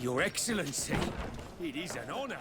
Your Excellency, it is an honor.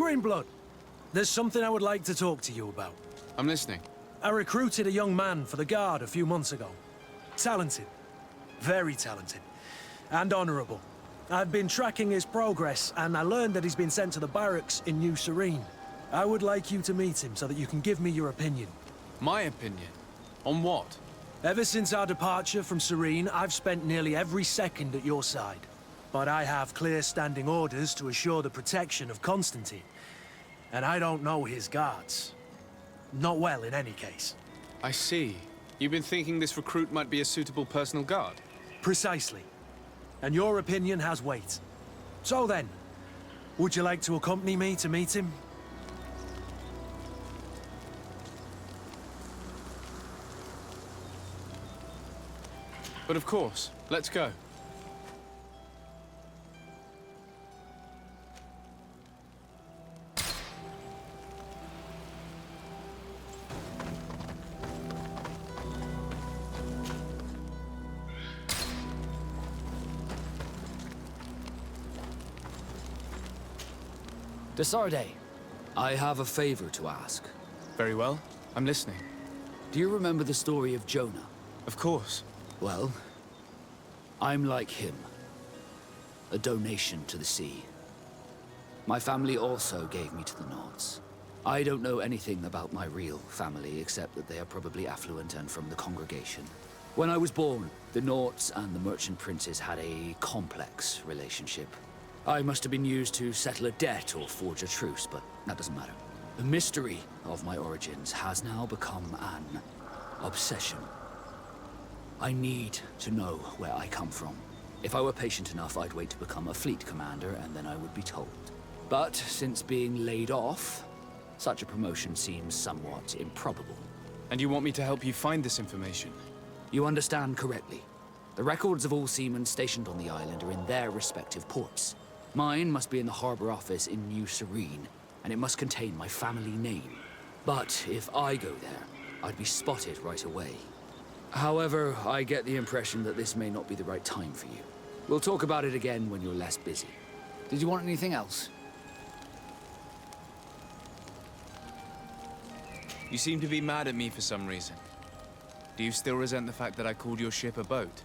You're in blood. There's something I would like to talk to you about. I'm listening. I recruited a young man for the Guard a few months ago. Talented. Very talented. And honorable. I've been tracking his progress, and I learned that he's been sent to the barracks in New Serene. I would like you to meet him so that you can give me your opinion. My opinion? On what? Ever since our departure from Serene, I've spent nearly every second at your side. But I have clear standing orders to assure the protection of Constantine. And I don't know his guards. Not well, in any case. I see. You've been thinking this recruit might be a suitable personal guard? Precisely. And your opinion has weight. So then, would you like to accompany me to meet him? But of course. Let's go. Desarde, I have a favor to ask. Very well. I'm listening. Do you remember the story of Jonah? Of course. Well, I'm like him. A donation to the sea. My family also gave me to the Nords. I don't know anything about my real family, except that they are probably affluent and from the congregation. When I was born, the Nords and the merchant princes had a complex relationship. I must have been used to settle a debt or forge a truce, but that doesn't matter. The mystery of my origins has now become an obsession. I need to know where I come from. If I were patient enough, I'd wait to become a fleet commander, and then I would be told. But since being laid off, such a promotion seems somewhat improbable. And you want me to help you find this information? You understand correctly. The records of all seamen stationed on the island are in their respective ports. Mine must be in the harbor office in New Serene, and it must contain my family name. But if I go there, I'd be spotted right away. However, I get the impression that this may not be the right time for you. We'll talk about it again when you're less busy. Did you want anything else? You seem to be mad at me for some reason. Do you still resent the fact that I called your ship a boat?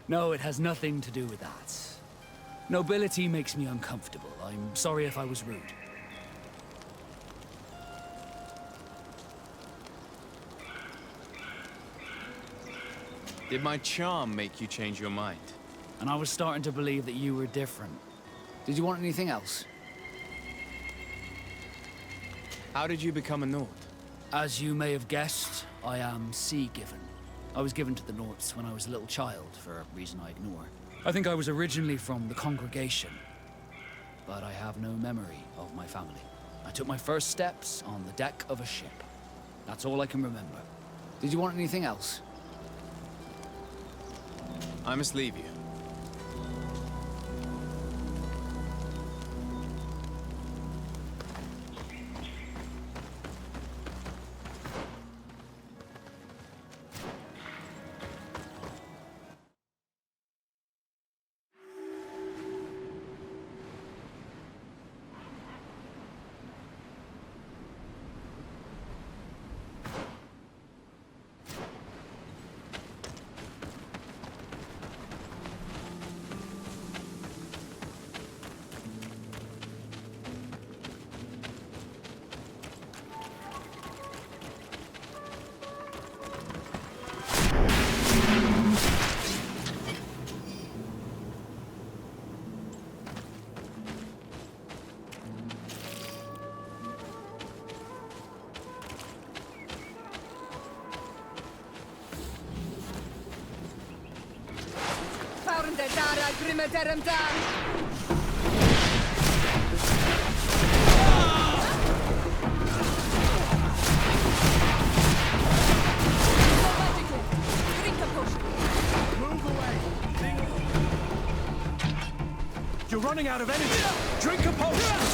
No, it has nothing to do with that. Nobility makes me uncomfortable. I'm sorry if I was rude. Did my charm make you change your mind? And I was starting to believe that you were different. Did you want anything else? How did you become a Nord? As you may have guessed, I am sea-given. I was given to the Nords when I was a little child, for a reason I ignore. I think I was originally from the congregation, but I have no memory of my family. I took my first steps on the deck of a ship. That's all I can remember. Did you want anything else? I must leave you. You're running out of energy. Drink a potion.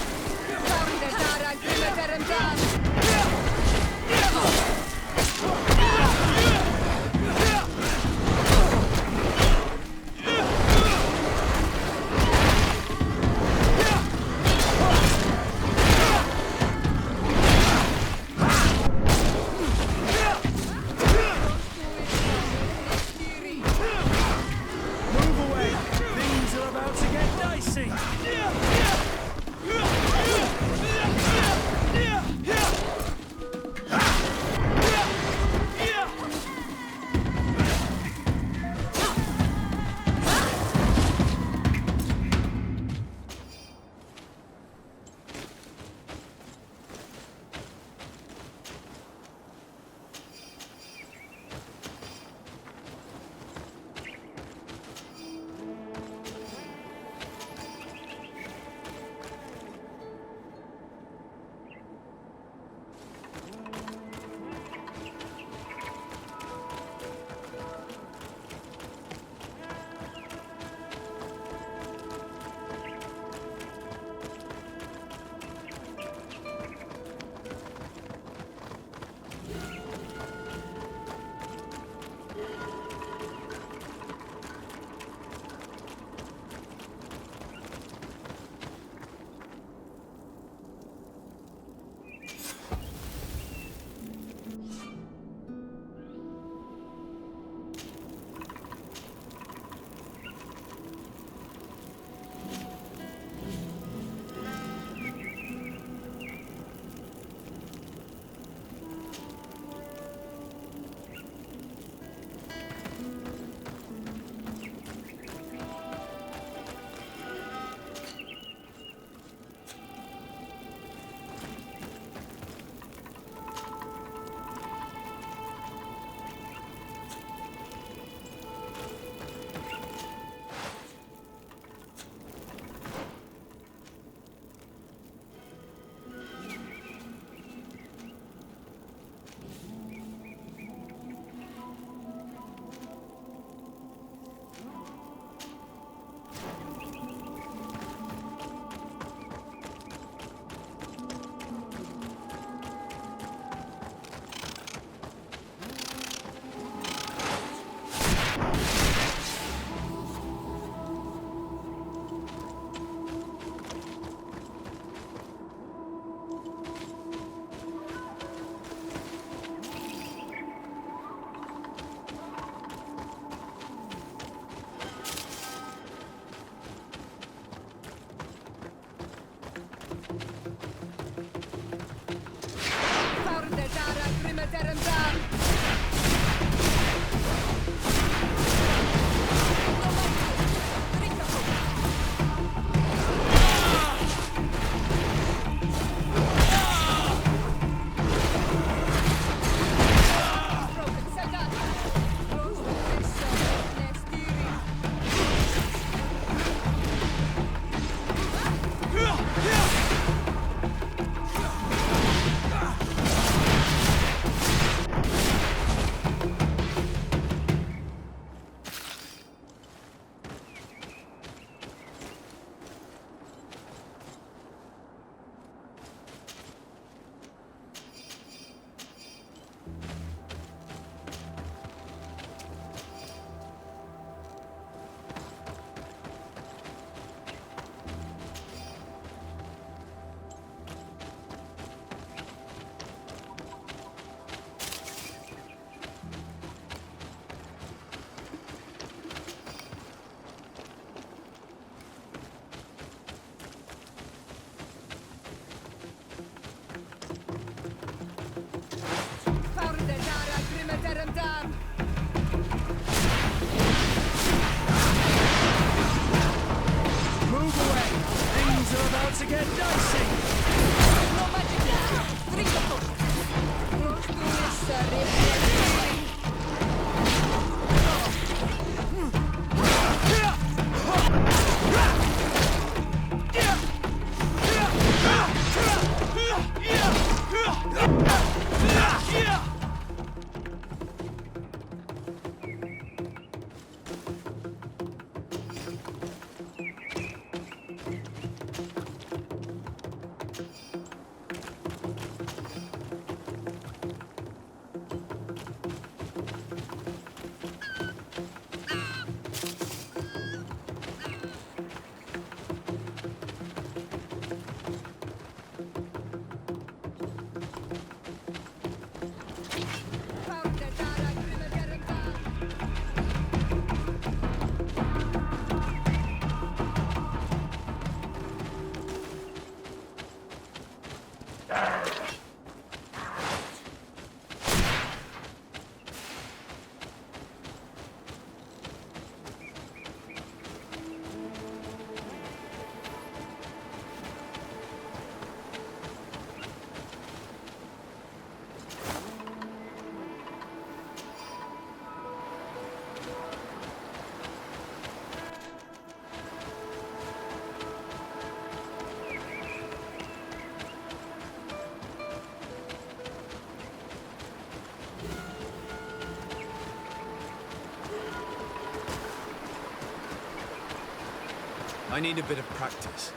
I need a bit of practice.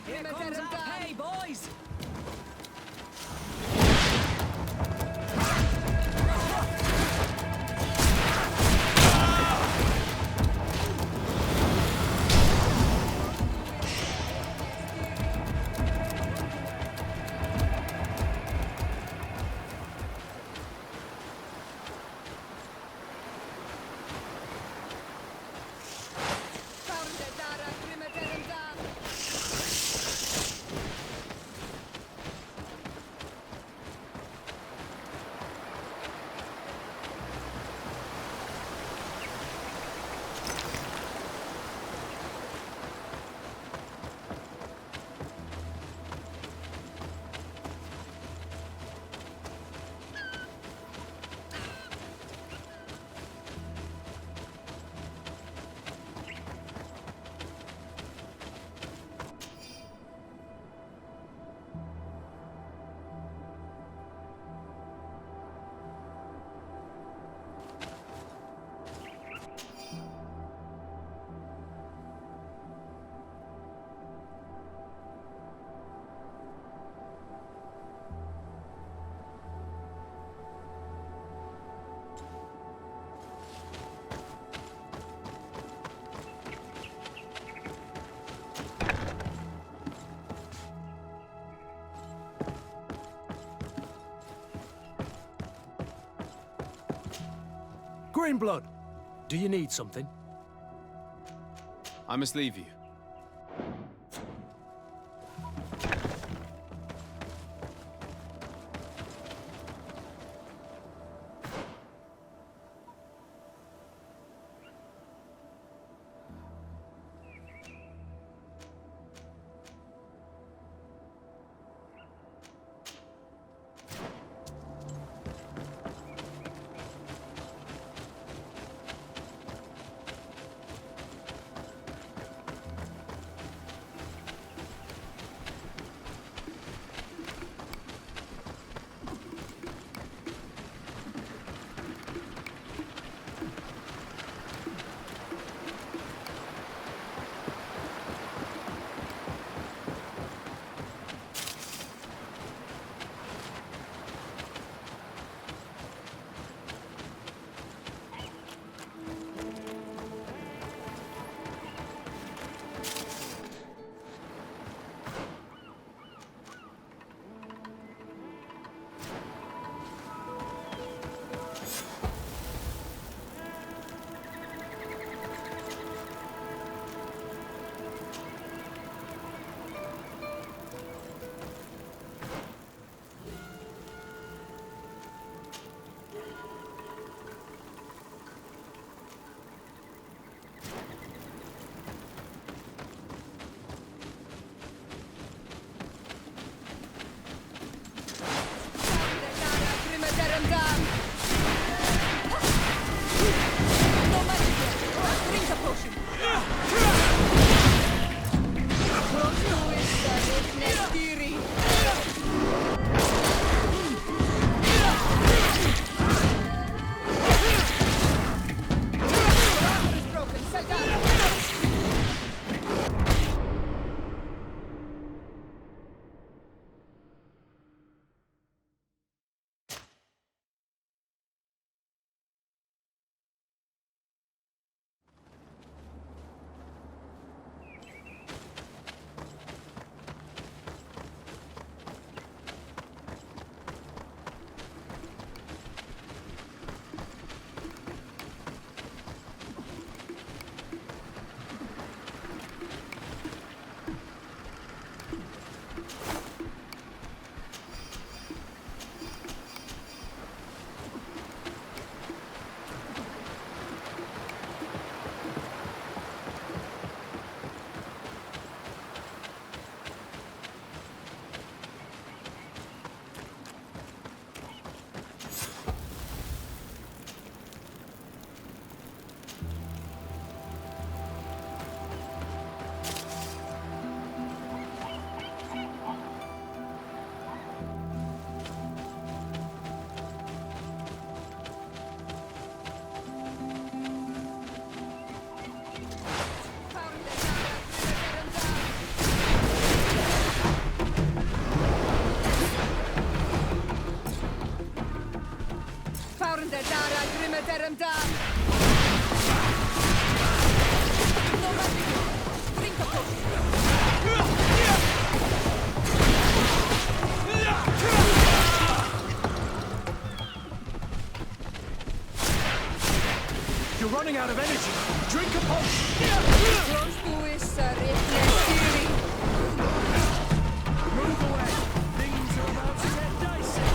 Here comes our pay, boys! Greenblood, do you need something? I must leave you. Grimeterum dam. No magic. Drink a potion. You're running out of energy. Drink a potion. Close to is theory. Move away. Things are about to get dicey.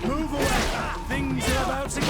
Move away. Things are about to get...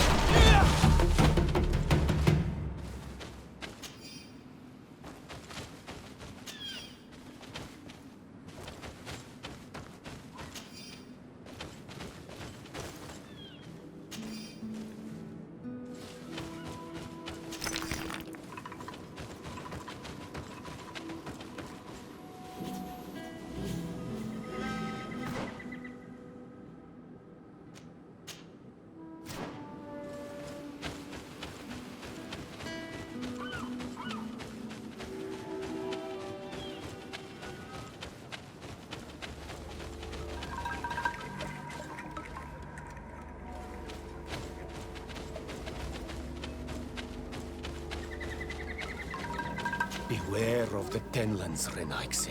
Beware of the Tenlands, Renaigse.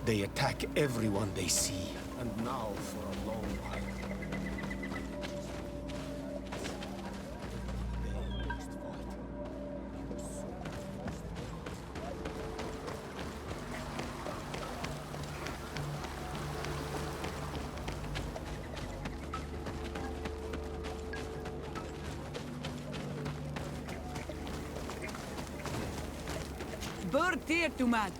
They attack everyone they see, and now for a long while. Bird here to man.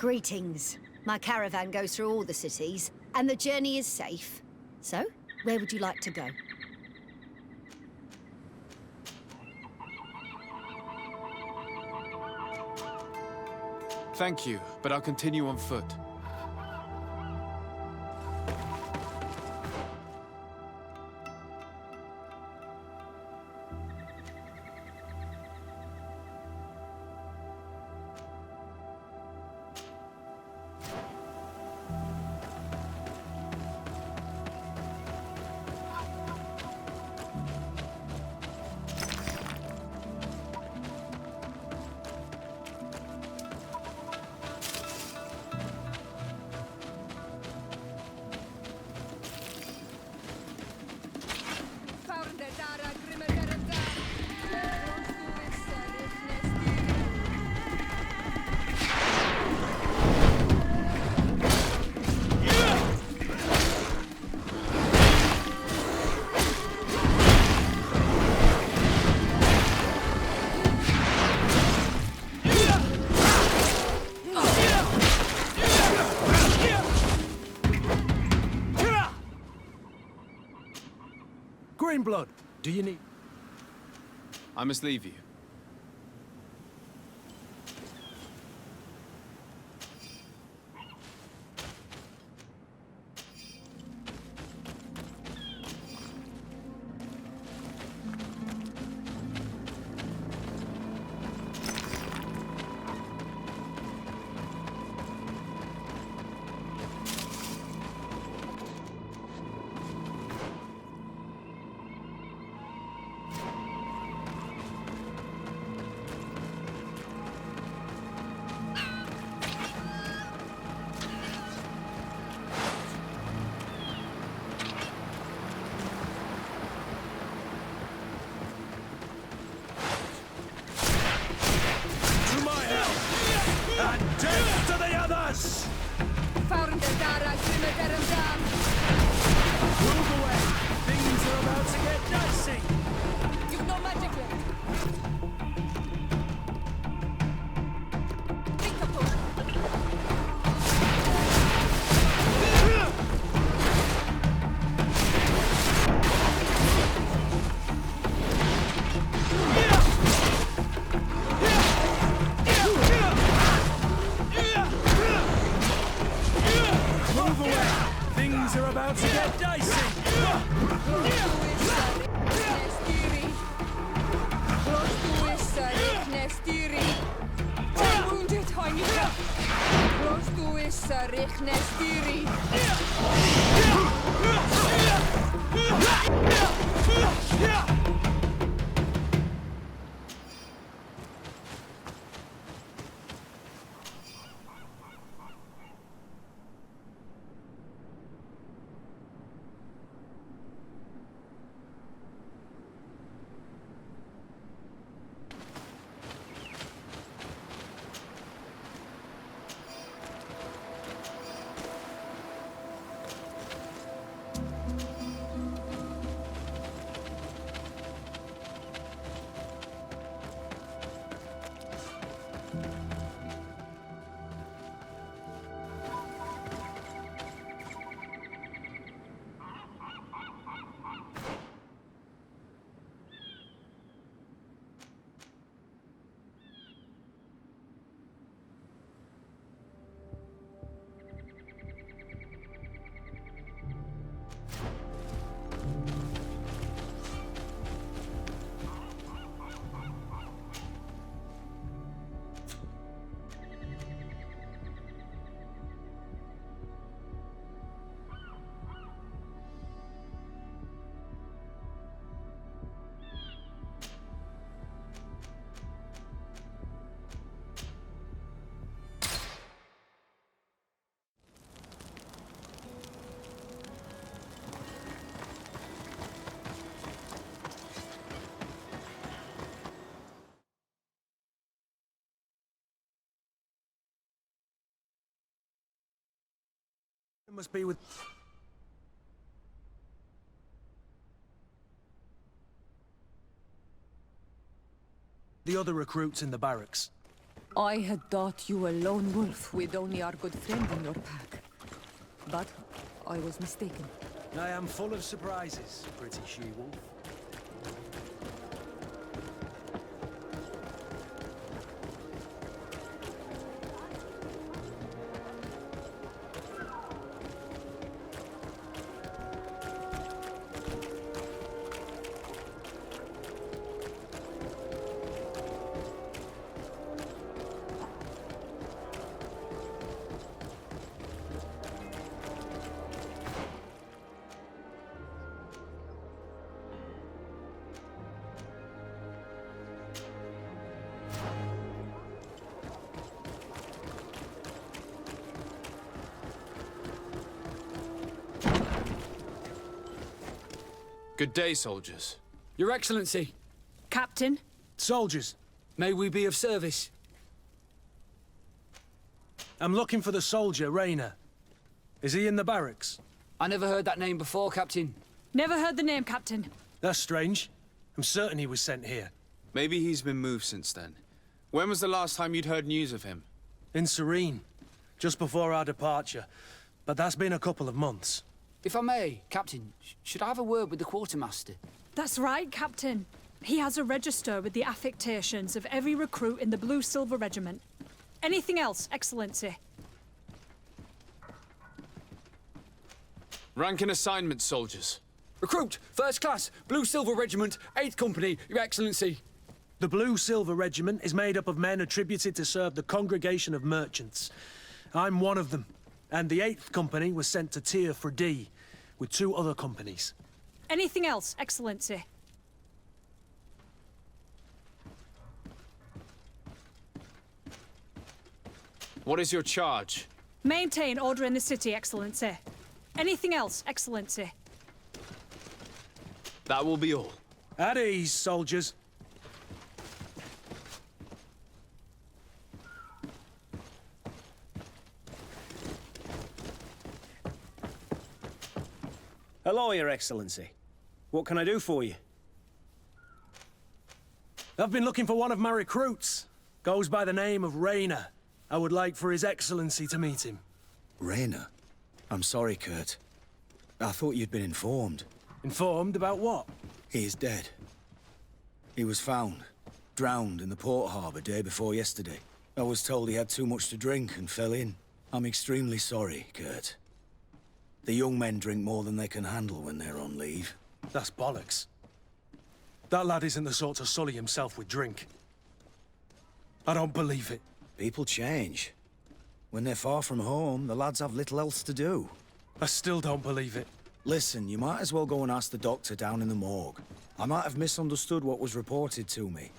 Greetings. My caravan goes through all the cities, and the journey is safe. So, where would you like to go? Thank you, but I'll continue on foot. Greenblood, do you need... I must leave you. Move away! Things are about to get dicey! You've no magic left. Think of Move away! Things are about to get dicey! It must be with... the other recruits in the barracks. I had thought you were a lone wolf with only our good friend in your pack. But I was mistaken. I am full of surprises, pretty she-wolf. Good day, soldiers. Your Excellency, Captain? Soldiers, may we be of service? I'm looking for the soldier, Rayner. Is he in the barracks? I never heard that name before, Captain. Never heard the name, Captain. That's strange. I'm certain he was sent here. Maybe he's been moved since then. When was the last time you'd heard news of him? In Serene, just before our departure. But that's been a couple of months. If I may, Captain, should I have a word with the quartermaster? That's right, Captain. He has a register with the affectations of every recruit in the Blue-Silver Regiment. Anything else, Excellency? Rank and assignment, soldiers. Recruit, First Class, Blue-Silver Regiment, 8th Company, Your Excellency. The Blue-Silver Regiment is made up of men attributed to serve the Congregation of Merchants. I'm one of them, and the 8th Company was sent to Tier for D, with 2 other companies. Anything else, Excellency? What is your charge? Maintain order in the city, Excellency. Anything else, Excellency? That will be all. At ease, soldiers. Hello, Your Excellency. What can I do for you? I've been looking for one of my recruits. Goes by the name of Rayner. I would like for His Excellency to meet him. Rayner? I'm sorry, Kurt. I thought you'd been informed. Informed about what? He is dead. He was found, drowned in the port harbour day before yesterday. I was told he had too much to drink and fell in. I'm extremely sorry, Kurt. The young men drink more than they can handle when they're on leave. That's bollocks. That lad isn't the sort to sully himself with drink. I don't believe it. People change. When they're far from home, the lads have little else to do. I still don't believe it. Listen, you might as well go and ask the doctor down in the morgue. I might have misunderstood what was reported to me.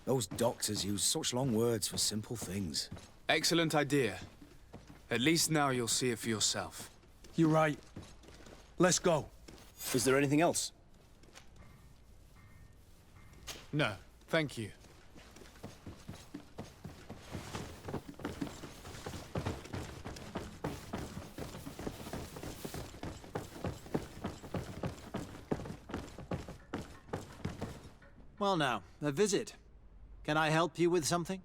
Those doctors use such long words for simple things. Excellent idea. At least now you'll see it for yourself. You're right. Let's go. Is there anything else? No, thank you. Well now, a visit. Can I help you with something?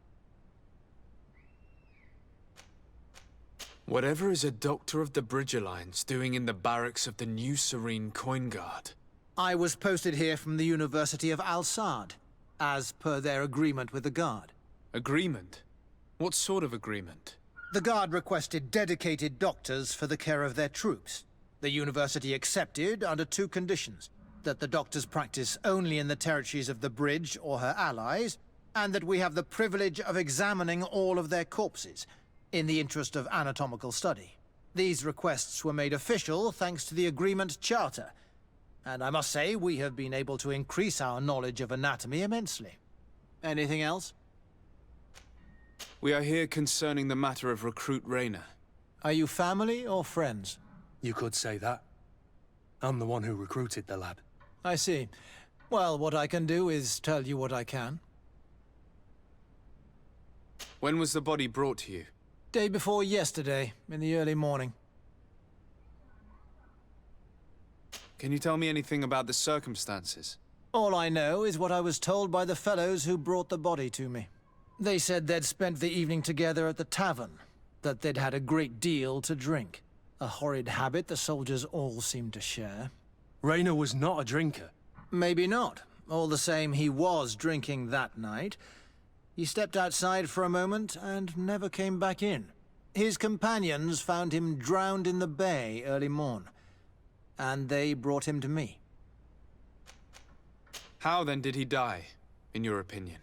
Whatever is a doctor of the Bridge Alliance doing in the barracks of the New Serene Coin Guard? I was posted here from the University of Al-Sad, as per their agreement with the Guard. Agreement? What sort of agreement? The Guard requested dedicated doctors for the care of their troops. The University accepted under 2 conditions: that the doctors practice only in the territories of the Bridge or her allies, and that we have the privilege of examining all of their corpses, in the interest of anatomical study. These requests were made official thanks to the Agreement Charter, and I must say we have been able to increase our knowledge of anatomy immensely. Anything else? We are here concerning the matter of Recruit Rayner. Are you family or friends? You could say that. I'm the one who recruited the lad. I see. Well, what I can do is tell you what I can. When was the body brought to you? Day before yesterday, in the early morning. Can you tell me anything about the circumstances? All I know is what I was told by the fellows who brought the body to me. They said they'd spent the evening together at the tavern, that they'd had a great deal to drink. A horrid habit the soldiers all seemed to share. Rayner was not a drinker. Maybe not. All the same, he was drinking that night. He stepped outside for a moment and never came back in. His companions found him drowned in the bay early morn, and they brought him to me. How then did he die, in your opinion?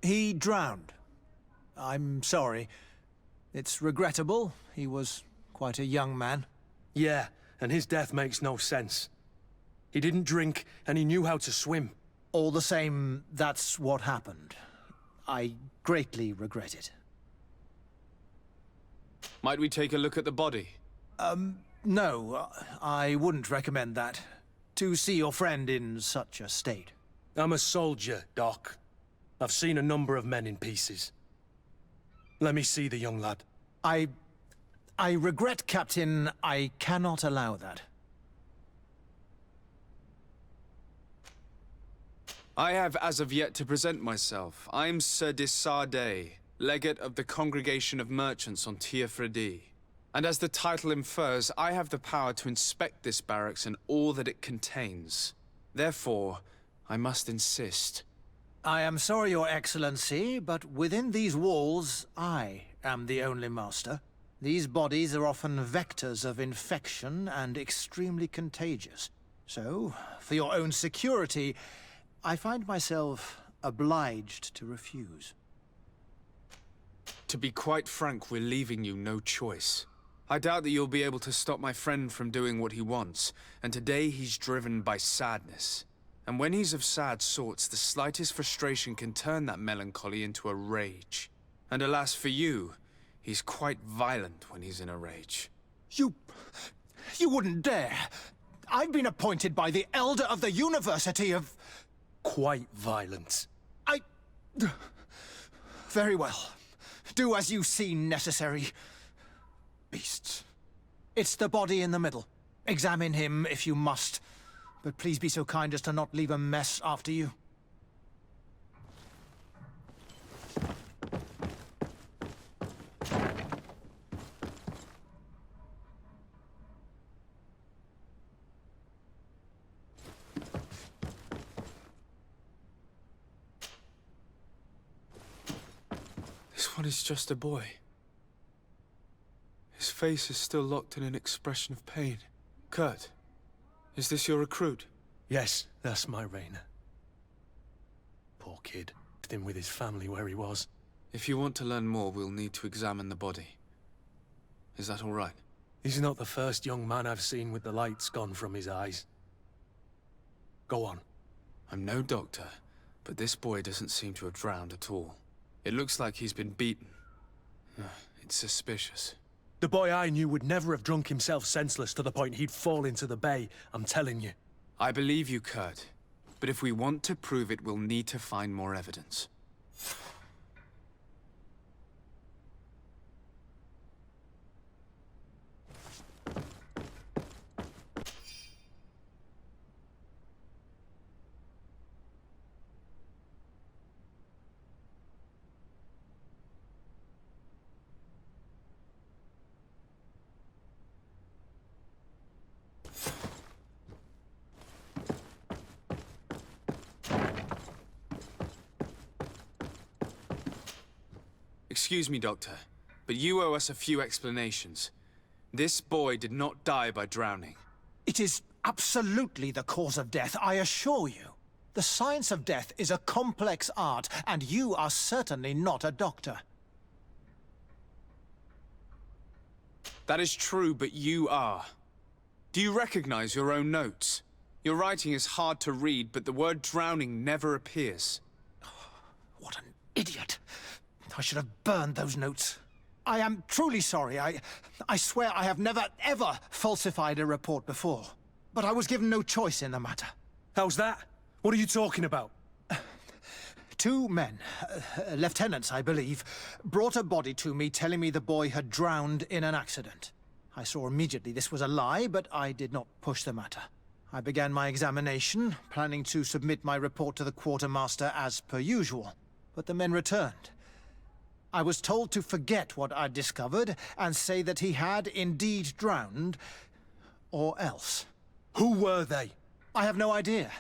He drowned. I'm sorry. It's regrettable. He was quite a young man. Yeah, and his death makes no sense. He didn't drink, and he knew how to swim. All the same, that's what happened. I greatly regret it. Might we take a look at the body? No, I wouldn't recommend that. To see your friend in such a state. I'm a soldier, Doc. I've seen a number of men in pieces. Let me see the young lad. I regret, Captain. I cannot allow that. I have as of yet to present myself. I'm Sir Desardet, legate of the Congregation of Merchants on Tiafredi. And as the title infers, I have the power to inspect this barracks and all that it contains. Therefore, I must insist. I am sorry, Your Excellency, but within these walls, I am the only master. These bodies are often vectors of infection and extremely contagious. So, for your own security, I find myself obliged to refuse. To be quite frank, we're leaving you no choice. I doubt that you'll be able to stop my friend from doing what he wants, and today he's driven by sadness. And when he's of sad sorts, the slightest frustration can turn that melancholy into a rage. And alas for you, he's quite violent when he's in a rage. You wouldn't dare! I've been appointed by the Elder of the University of... Quite violent. Very well. Do as you see necessary. Beasts. It's the body in the middle. Examine him if you must. But please be so kind as to not leave a mess after you. This one is just a boy. His face is still locked in an expression of pain. Kurt, is this your recruit? Yes, that's my Rayner. Poor kid. Left him with his family where he was. If you want to learn more, we'll need to examine the body. Is that all right? He's not the first young man I've seen with the lights gone from his eyes. Go on. I'm no doctor, but this boy doesn't seem to have drowned at all. It looks like he's been beaten. It's suspicious. The boy I knew would never have drunk himself senseless to the point he'd fall into the bay, I'm telling you. I believe you, Kurt. But if we want to prove it, we'll need to find more evidence. Excuse me, Doctor, but you owe us a few explanations. This boy did not die by drowning. It is absolutely the cause of death, I assure you. The science of death is a complex art, and you are certainly not a doctor. That is true, but you are. Do you recognize your own notes? Your writing is hard to read, but the word drowning never appears. What an idiot. I should have burned those notes. I am truly sorry. I swear I have never, ever falsified a report before. But I was given no choice in the matter. How's that? What are you talking about? Two men, lieutenants, I believe, brought a body to me telling me the boy had drowned in an accident. I saw immediately this was a lie, but I did not push the matter. I began my examination, planning to submit my report to the quartermaster as per usual. But the men returned, I was told to forget what I'd discovered and say that he had indeed drowned, or else. Who were they? I have no idea.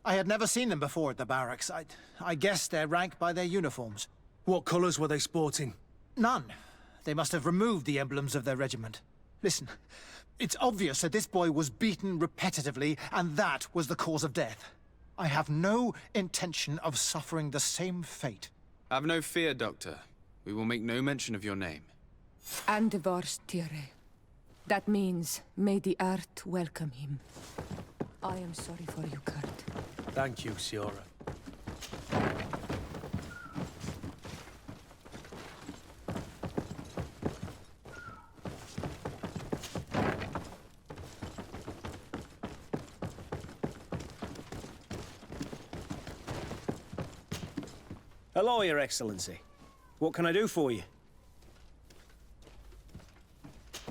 I had never seen them before at the barracks. I guessed their rank by their uniforms. What colours were they sporting? None. They must have removed the emblems of their regiment. Listen, it's obvious that this boy was beaten repetitively, and that was the cause of death. I have no intention of suffering the same fate. Have no fear, Doctor. We will make no mention of your name. Andevars Tire. That means, may the earth welcome him. I am sorry for you, Kurt. Thank you, Siora. Hello, Your Excellency. What can I do for you?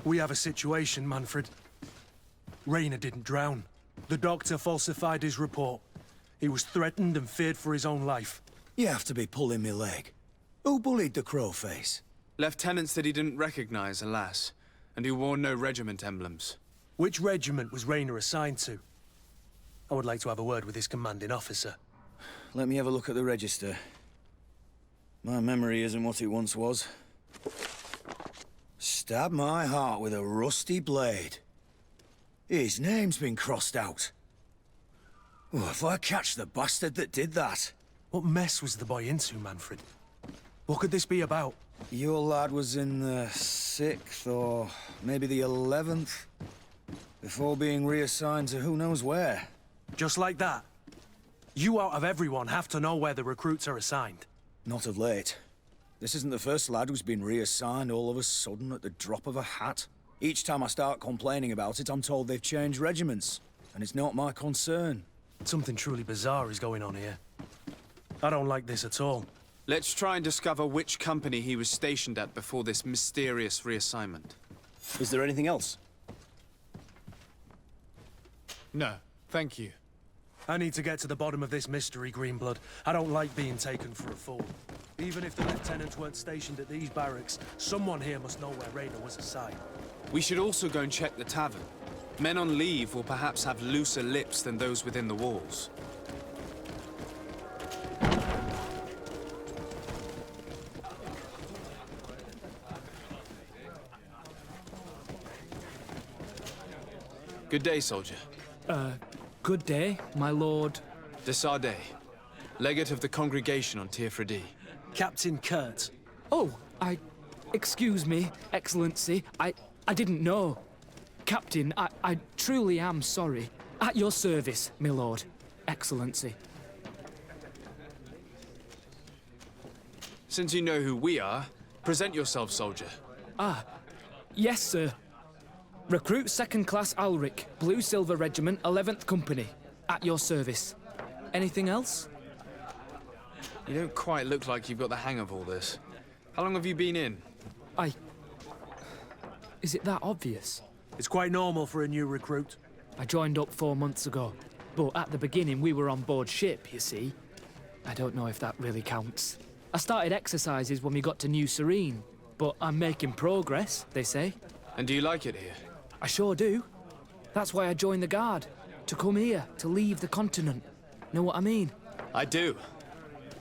We have a situation, Manfred. Rainer didn't drown. The doctor falsified his report. He was threatened and feared for his own life. You have to be pulling me leg. Who bullied the crowface? Lieutenants that he didn't recognize, alas, and who wore no regiment emblems. Which regiment was Rainer assigned to? I would like to have a word with his commanding officer. Let me have a look at the register. My memory isn't what it once was. Stab my heart with a rusty blade. His name's been crossed out. Oh, if I catch the bastard that did that. What mess was the boy into, Manfred? What could this be about? Your lad was in the 6th or maybe the 11th, before being reassigned to who knows where. Just like that? You out of everyone have to know where the recruits are assigned. Not of late. This isn't the first lad who's been reassigned all of a sudden at the drop of a hat. Each time I start complaining about it, I'm told they've changed regiments, and it's not my concern. Something truly bizarre is going on here. I don't like this at all. Let's try and discover which company he was stationed at before this mysterious reassignment. Is there anything else? No, thank you. I need to get to the bottom of this mystery, Greenblood. I don't like being taken for a fool. Even if the lieutenants weren't stationed at these barracks, someone here must know where Rainer was assigned. We should also go and check the tavern. Men on leave will perhaps have looser lips than those within the walls. Good day, soldier. Good day, my lord. De Sardet, legate of the congregation on Tirfredi. Captain Kurt. Oh, excuse me, Excellency. I didn't know. Captain, I truly am sorry. At your service, my lord. Excellency. Since you know who we are, present yourself, soldier. Yes, sir. Recruit 2nd Class Alric, Blue Silver Regiment, 11th Company. At your service. Anything else? You don't quite look like you've got the hang of all this. How long have you been in? Is it that obvious? It's quite normal for a new recruit. I joined up 4 months ago. But at the beginning, we were on board ship, you see. I don't know if that really counts. I started exercises when we got to New Serene. But I'm making progress, they say. And do you like it here? I sure do. That's why I joined the Guard. To come here, to leave the continent. Know what I mean? I do.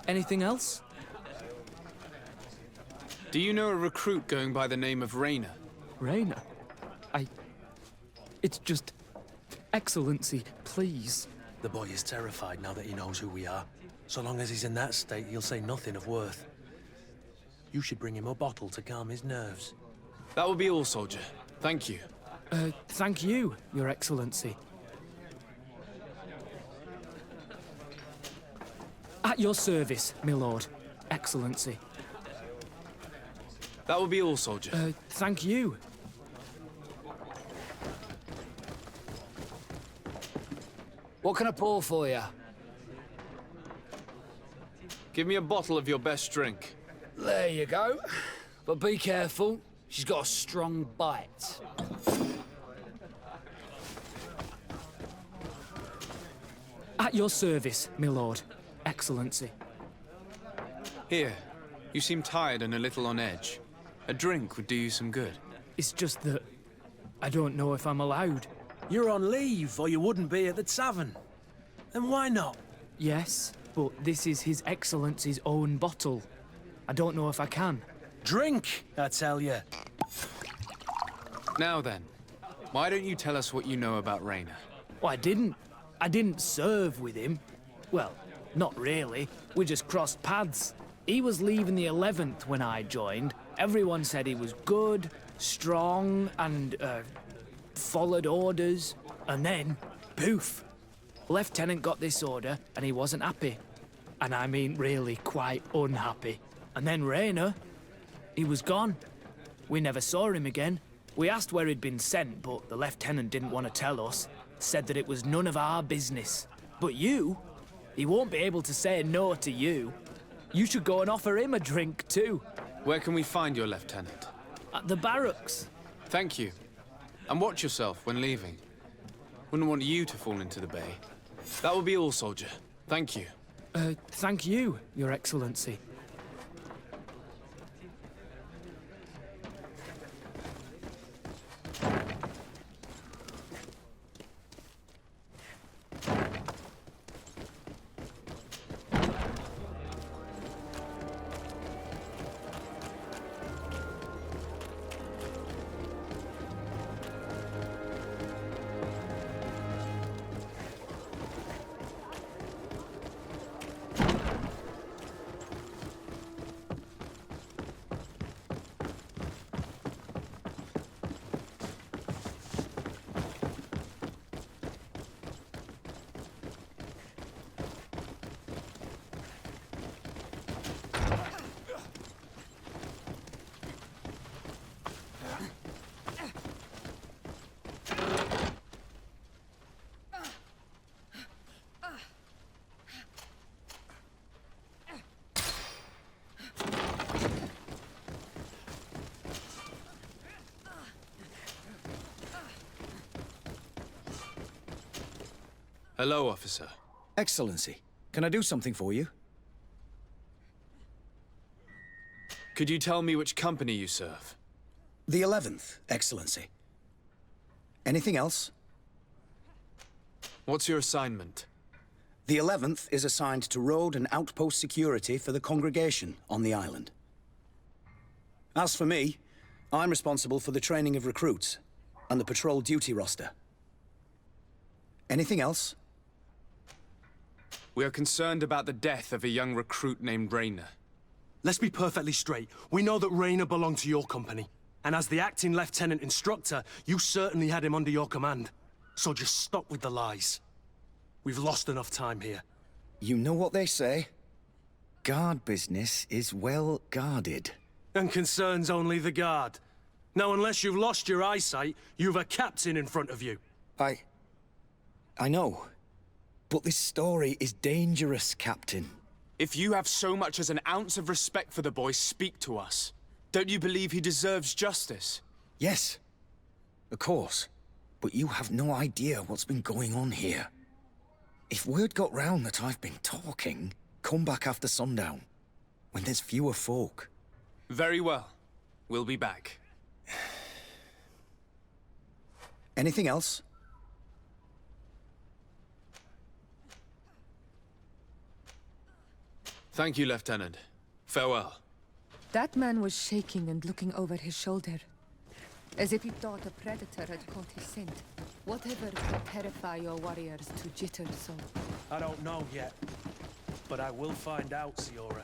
Anything else? Do you know a recruit going by the name of Rainer? Rainer? It's just... Excellency, please. The boy is terrified now that he knows who we are. So long as he's in that state, he'll say nothing of worth. You should bring him a bottle to calm his nerves. That will be all, soldier. Thank you. Thank you, Your Excellency. At your service, my lord. Excellency. That will be all, soldier. Thank you. What can I pour for you? Give me a bottle of your best drink. There you go. But be careful. She's got a strong bite. At your service, my lord. Excellency. Here. You seem tired and a little on edge. A drink would do you some good. It's just that I don't know if I'm allowed. You're on leave, or you wouldn't be at the tavern. And why not? Yes, but this is His Excellency's own bottle. I don't know if I can. Drink, I tell you. Now then, why don't you tell us what you know about Raynor? Well, I didn't serve with him. Well, not really. We just crossed paths. He was leaving the 11th when I joined. Everyone said he was good, strong, and, followed orders. And then, poof. Lieutenant got this order, and he wasn't happy. And I mean really quite unhappy. And then Raynor, he was gone. We never saw him again. We asked where he'd been sent, but the lieutenant didn't want to tell us. Said that it was none of our business. But you, he won't be able to say no to you. You should go and offer him a drink too. Where can we find your lieutenant? At the barracks. Thank you. And watch yourself when leaving. Wouldn't want you to fall into the bay. That will be all, soldier. Thank you. Thank you, Your Excellency. Hello, officer. Excellency, can I do something for you? Could you tell me which company you serve? The 11th, Excellency. Anything else? What's your assignment? The 11th is assigned to road and outpost security for the congregation on the island. As for me, I'm responsible for the training of recruits and the patrol duty roster. Anything else? We are concerned about the death of a young recruit named Raynor. Let's be perfectly straight. We know that Raynor belonged to your company. And as the acting lieutenant instructor, you certainly had him under your command. So just stop with the lies. We've lost enough time here. You know what they say? Guard business is well guarded. And concerns only the guard. Now, unless you've lost your eyesight, you've a captain in front of you. I know. But this story is dangerous, Captain. If you have so much as an ounce of respect for the boy, speak to us. Don't you believe he deserves justice? Yes, of course. But you have no idea what's been going on here. If word got round that I've been talking, come back after sundown, when there's fewer folk. Very well. We'll be back. Anything else? Thank you, Lieutenant. Farewell. That man was shaking and looking over his shoulder, as if he thought a predator had caught his scent. Whatever could terrify your warriors to jitter so? I don't know yet, but I will find out, Siora.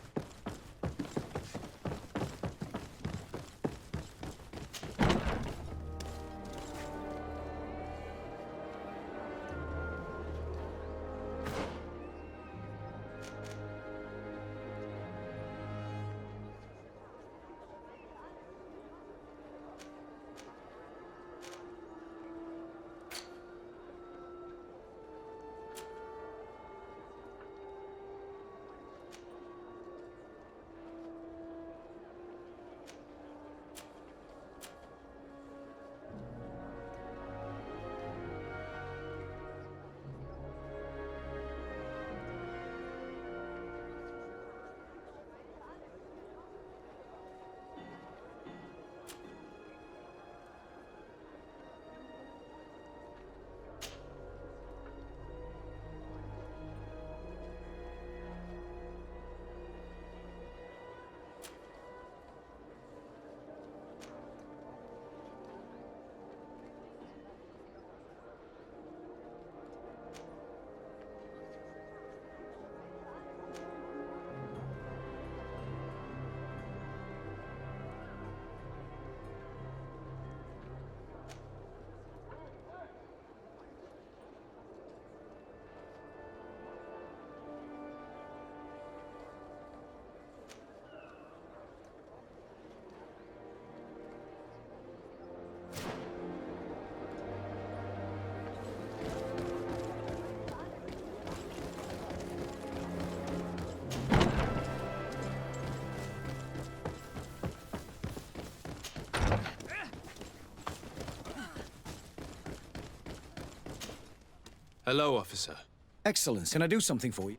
Hello, officer. Excellence, can I do something for you?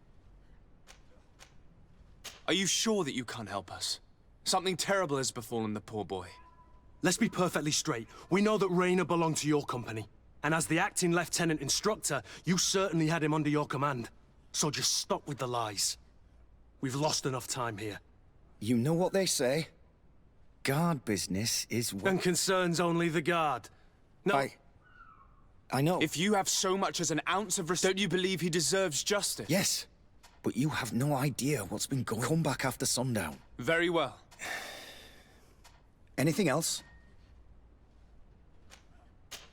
Are you sure that you can't help us? Something terrible has befallen the poor boy. Let's be perfectly straight. We know that Rayner belonged to your company. And as the acting lieutenant instructor, you certainly had him under your command. So just stop with the lies. We've lost enough time here. You know what they say? Guard business is And concerns only the guard. No. I know. If you have so much as an ounce of respect, don't you believe he deserves justice? Yes, but you have no idea what's been going on. Come back after sundown. Very well. Anything else?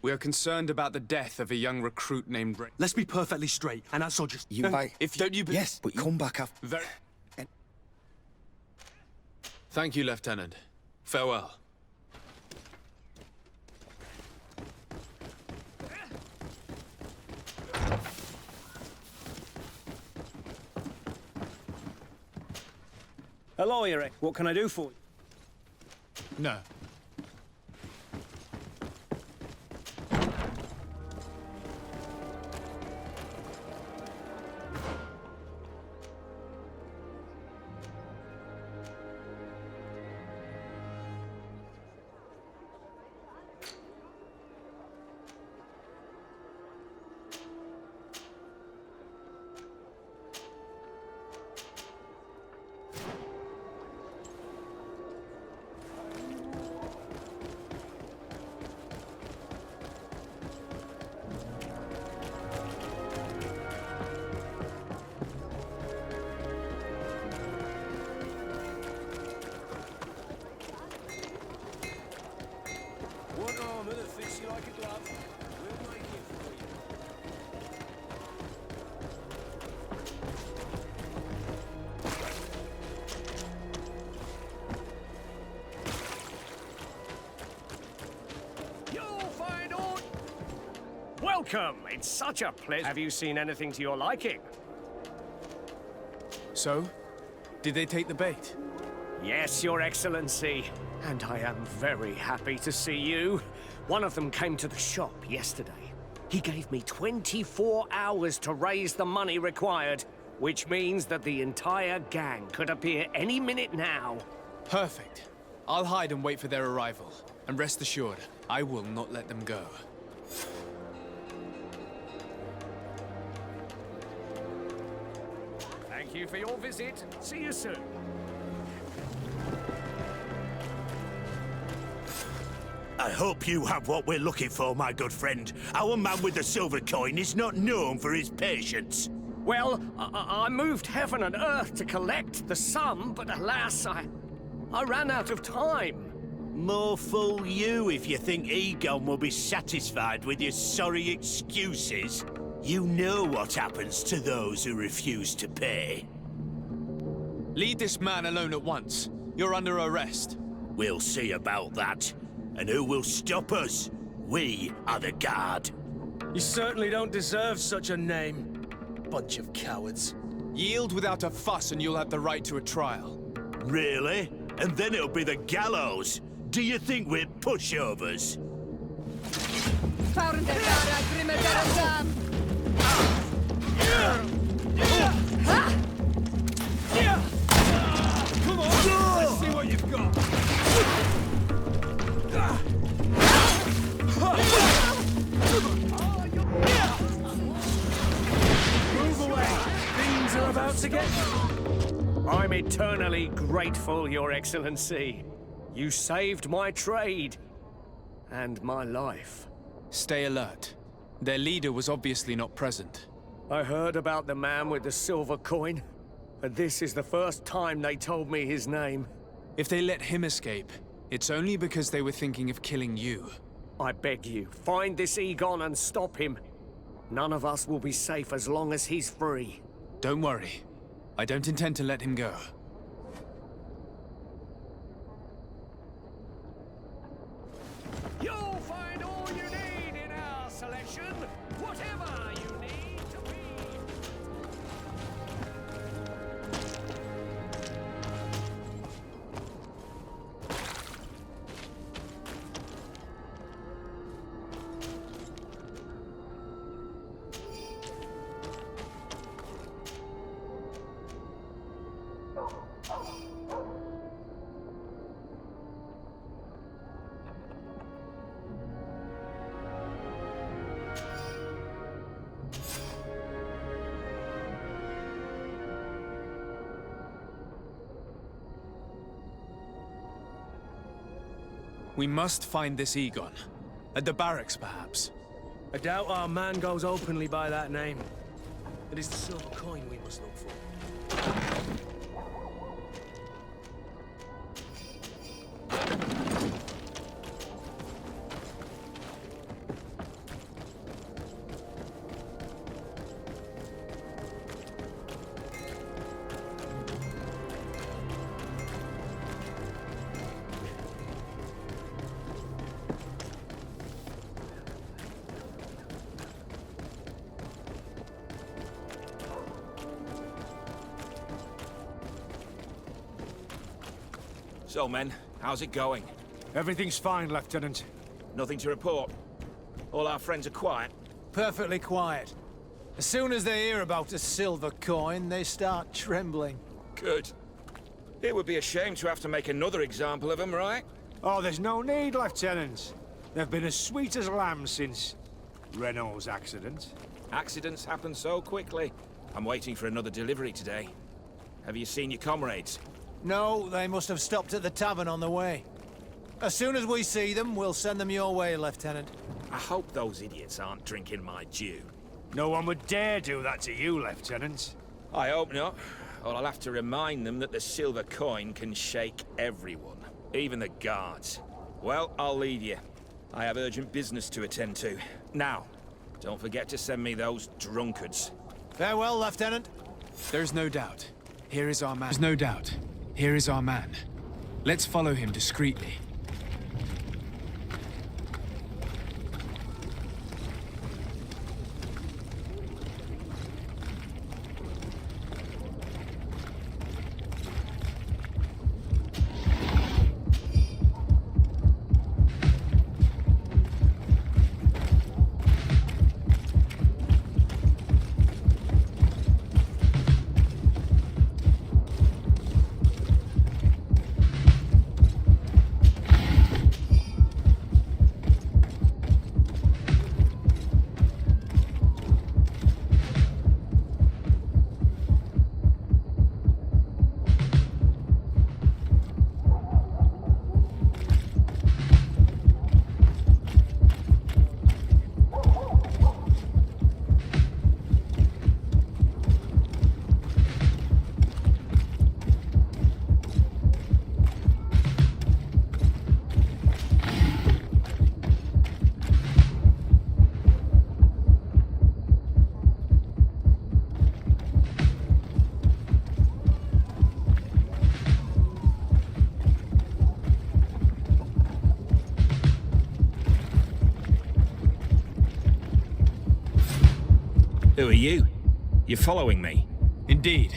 We are concerned about the death of a young recruit named Ray. Let's be perfectly straight, and that's all just... If don't you... Yes, but come back after... Very... Thank you, Lieutenant. Farewell. A lawyer, what can I do for you? No. One armor that fits you like a glove. We'll make it for you. You'll find all... Welcome! It's such a pleasure. Have you seen anything to your liking? So? Did they take the bait? Yes, Your Excellency. And I am very happy to see you. One of them came to the shop yesterday. He gave me 24 hours to raise the money required, which means that the entire gang could appear any minute now. Perfect. I'll hide and wait for their arrival. And rest assured, I will not let them go. Thank you for your visit. See you soon. I hope you have what we're looking for, my good friend. Our man with the silver coin is not known for his patience. Well, I moved heaven and earth to collect the sum, but alas, I ran out of time. More fool you if you think Egon will be satisfied with your sorry excuses. You know what happens to those who refuse to pay. Leave this man alone at once. You're under arrest. We'll see about that. And who will stop us? We are the guard. You certainly don't deserve such a name. Bunch of cowards. Yield without a fuss and you'll have the right to a trial. Really? And then it'll be the gallows. Do you think we're pushovers? Come on, let's see what you've got. Move away! Things are about to get... I'm eternally grateful, Your Excellency. You saved my trade. And my life. Stay alert. Their leader was obviously not present. I heard about the man with the silver coin. And this is the first time they told me his name. If they let him escape, it's only because they were thinking of killing you. I beg you, find this Egon and stop him. None of us will be safe as long as he's free. Don't worry. I don't intend to let him go. You'll find all you need in our selection, whatever you need to be. We must find this Egon. At the barracks, perhaps. I doubt our man goes openly by that name. It is the silver coin we must look for. So, men, how's it going? Everything's fine, Lieutenant. Nothing to report? All our friends are quiet? Perfectly quiet. As soon as they hear about a silver coin, they start trembling. Good. It would be a shame to have to make another example of them, right? Oh, there's no need, Lieutenant. They've been as sweet as lambs since Renault's accident. Accidents happen so quickly. I'm waiting for another delivery today. Have you seen your comrades? No, they must have stopped at the tavern on the way. As soon as we see them, we'll send them your way, Lieutenant. I hope those idiots aren't drinking my dew. No one would dare do that to you, Lieutenant. I hope not. Or I'll have to remind them that the silver coin can shake everyone, even the guards. Well, I'll leave you. I have urgent business to attend to. Now, don't forget to send me those drunkards. Farewell, Lieutenant. There's no doubt. Here is our man. There's no doubt. Here is our man. Let's follow him discreetly. Who are you? You're following me? Indeed.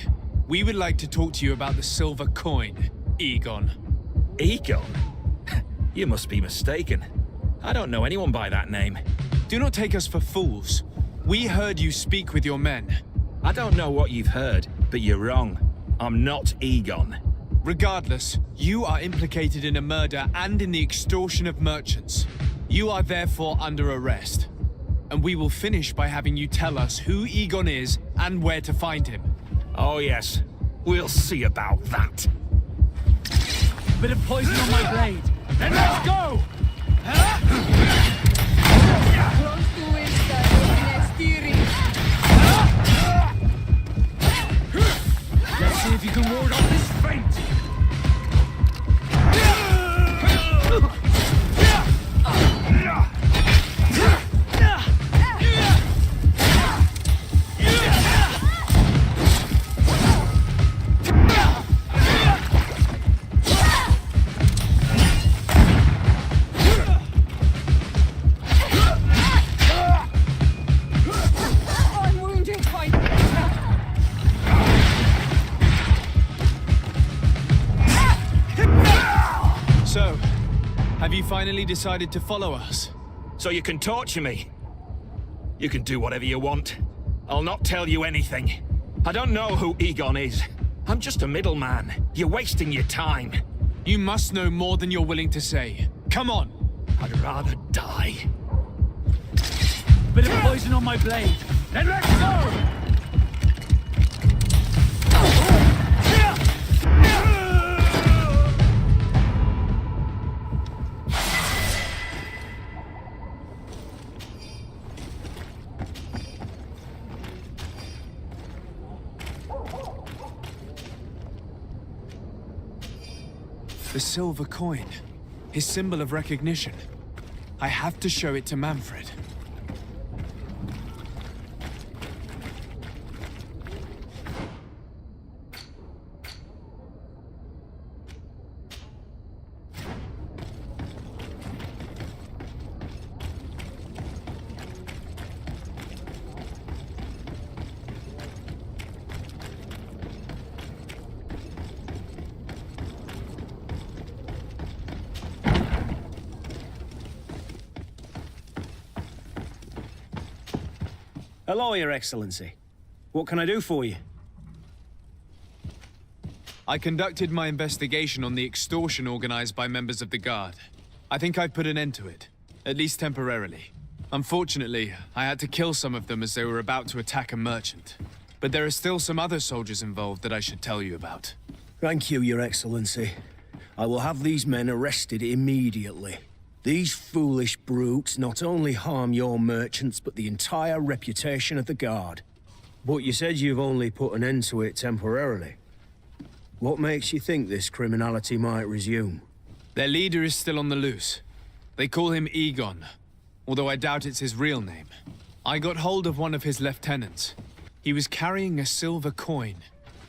We would like to talk to you about the silver coin, Egon. Egon? You must be mistaken. I don't know anyone by that name. Do not take us for fools. We heard you speak with your men. I don't know what you've heard, but you're wrong. I'm not Egon. Regardless, you are implicated in a murder and in the extortion of merchants. You are therefore under arrest. And we will finish by having you tell us who Egon is and where to find him. Oh yes, we'll see about that. Bit of poison on my blade. Then let's go! Let's see if you can ward off this feint! Finally decided to follow us. So you can torture me. You can do whatever you want. I'll not tell you anything. I don't know who Egon is. I'm just a middleman. You're wasting your time. You must know more than you're willing to say. Come on! I'd rather die. Bit of poison on my blade. Then let's go! The silver coin. His symbol of recognition. I have to show it to Manfred. Hello, Your Excellency. What can I do for you? I conducted my investigation on the extortion organized by members of the Guard. I think I've put an end to it, at least temporarily. Unfortunately, I had to kill some of them as they were about to attack a merchant. But there are still some other soldiers involved that I should tell you about. Thank you, Your Excellency. I will have these men arrested immediately. These foolish brutes not only harm your merchants, but the entire reputation of the Guard. But you said you've only put an end to it temporarily. What makes you think this criminality might resume? Their leader is still on the loose. They call him Egon, although I doubt it's his real name. I got hold of one of his lieutenants. He was carrying a silver coin,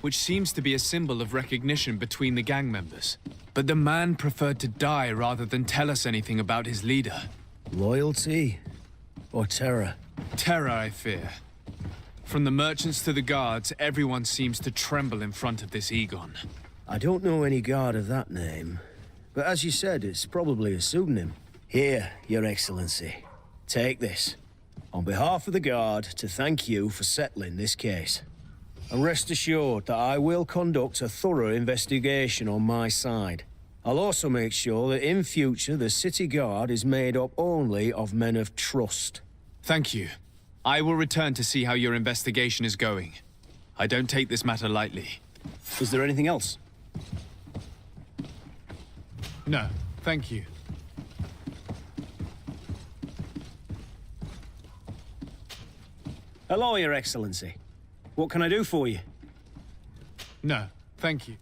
which seems to be a symbol of recognition between the gang members. But the man preferred to die rather than tell us anything about his leader. Loyalty? Or terror? Terror, I fear. From the merchants to the guards, everyone seems to tremble in front of this Egon. I don't know any guard of that name. But as you said, it's probably a pseudonym. Here, Your Excellency. Take this. On behalf of the Guard, to thank you for settling this case. And rest assured that I will conduct a thorough investigation on my side. I'll also make sure that in future the City Guard is made up only of men of trust. Thank you. I will return to see how your investigation is going. I don't take this matter lightly. Is there anything else? No, thank you. Hello, Your Excellency. What can I do for you? No, thank you.